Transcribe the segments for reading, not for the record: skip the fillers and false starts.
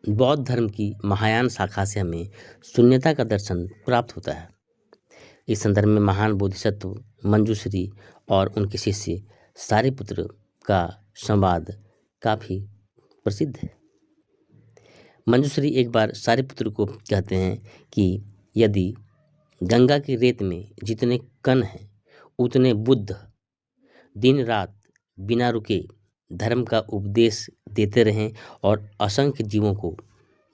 बौद्ध धर्म की महायान शाखा से हमें शून्यता का दर्शन प्राप्त होता है। इस संदर्भ में महान बोधिसत्व मंजूश्री और उनके शिष्य सारिपुत्र का संवाद काफी प्रसिद्ध है। मंजूश्री एक बार सारिपुत्र को कहते हैं कि यदि गंगा की रेत में जितने कण हैं उतने बुद्ध दिन रात बिना रुके धर्म का उपदेश देते रहें और असंख्य जीवों को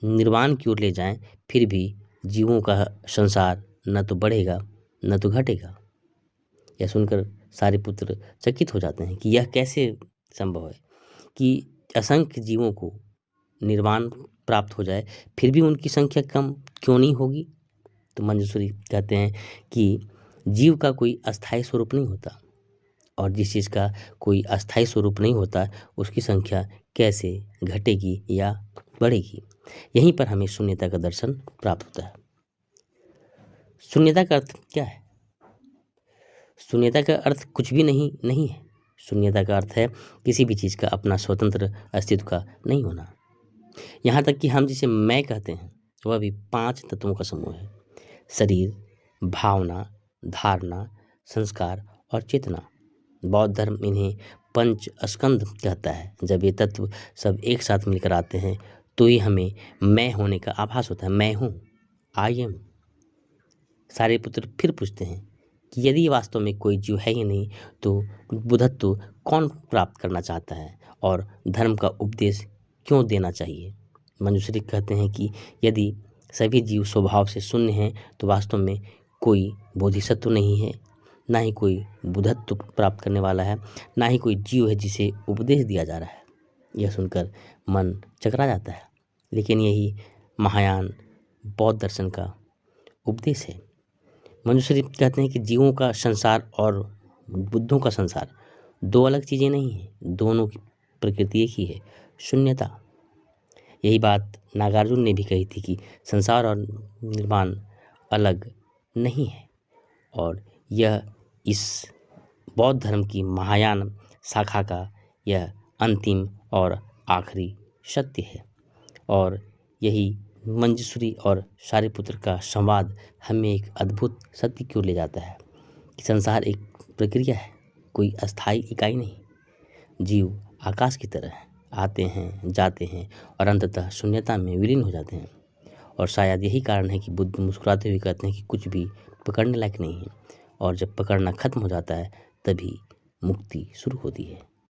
निर्वाण की ओर ले जाएं, फिर भी जीवों का संसार न तो बढ़ेगा न तो घटेगा। यह सुनकर सारिपुत्र चकित हो जाते हैं कि यह कैसे संभव है कि असंख्य जीवों को निर्वाण प्राप्त हो जाए फिर भी उनकी संख्या कम क्यों नहीं होगी। तो मंजूश्री कहते हैं कि जीव का कोई अस्थायी स्वरूप नहीं होता और जिस चीज़ का कोई अस्थायी स्वरूप नहीं होता उसकी संख्या कैसे घटेगी या बढ़ेगी। यहीं पर हमें शून्यता का दर्शन प्राप्त होता है। शून्यता का अर्थ क्या है? शून्यता का अर्थ कुछ भी नहीं है। शून्यता का अर्थ है किसी भी चीज़ का अपना स्वतंत्र अस्तित्व का नहीं होना। यहाँ तक कि हम जिसे मैं कहते हैं वह भी 5 तत्वों का समूह है। शरीर, भावना, धारणा, संस्कार और चेतना। बौद्ध धर्म इन्हें पंच स्कंध कहता है। जब ये तत्व सब एक साथ मिलकर आते हैं तो ही हमें मैं होने का आभास होता है। मैं हूँ, आई एम। सारिपुत्र फिर पूछते हैं कि यदि वास्तव में कोई जीव है ही नहीं तो बुद्धत्व कौन प्राप्त करना चाहता है और धर्म का उपदेश क्यों देना चाहिए। मंजूश्री कहते हैं कि यदि सभी जीव स्वभाव से शून्य हैं तो वास्तव में कोई बोधिसत्व नहीं है, ना ही कोई बुद्धत्व प्राप्त करने वाला है, ना ही कोई जीव है जिसे उपदेश दिया जा रहा है। यह सुनकर मन चकरा जाता है, लेकिन यही महायान बौद्ध दर्शन का उपदेश है। मंजूश्री कहते हैं कि जीवों का संसार और बुद्धों का संसार 2 अलग चीज़ें नहीं हैं, दोनों की प्रकृति एक ही है, शून्यता। यही बात नागार्जुन ने भी कही थी कि संसार और निर्वाण अलग नहीं है और यह इस बौद्ध धर्म की महायान शाखा का यह अंतिम और आखिरी सत्य है। और यही मंजूश्री और सारिपुत्र का संवाद हमें एक अद्भुत सत्य की ओर ले जाता है कि संसार एक प्रक्रिया है, कोई अस्थायी इकाई नहीं। जीव आकाश की तरह है, आते हैं, जाते हैं और अंततः शून्यता में विलीन हो जाते हैं। और शायद यही कारण है कि बुद्ध मुस्कुराते हुए कहते हैं कि कुछ भी पकड़ने लायक नहीं है और जब पकड़ना खत्म हो जाता है तभी मुक्ति शुरू होती है।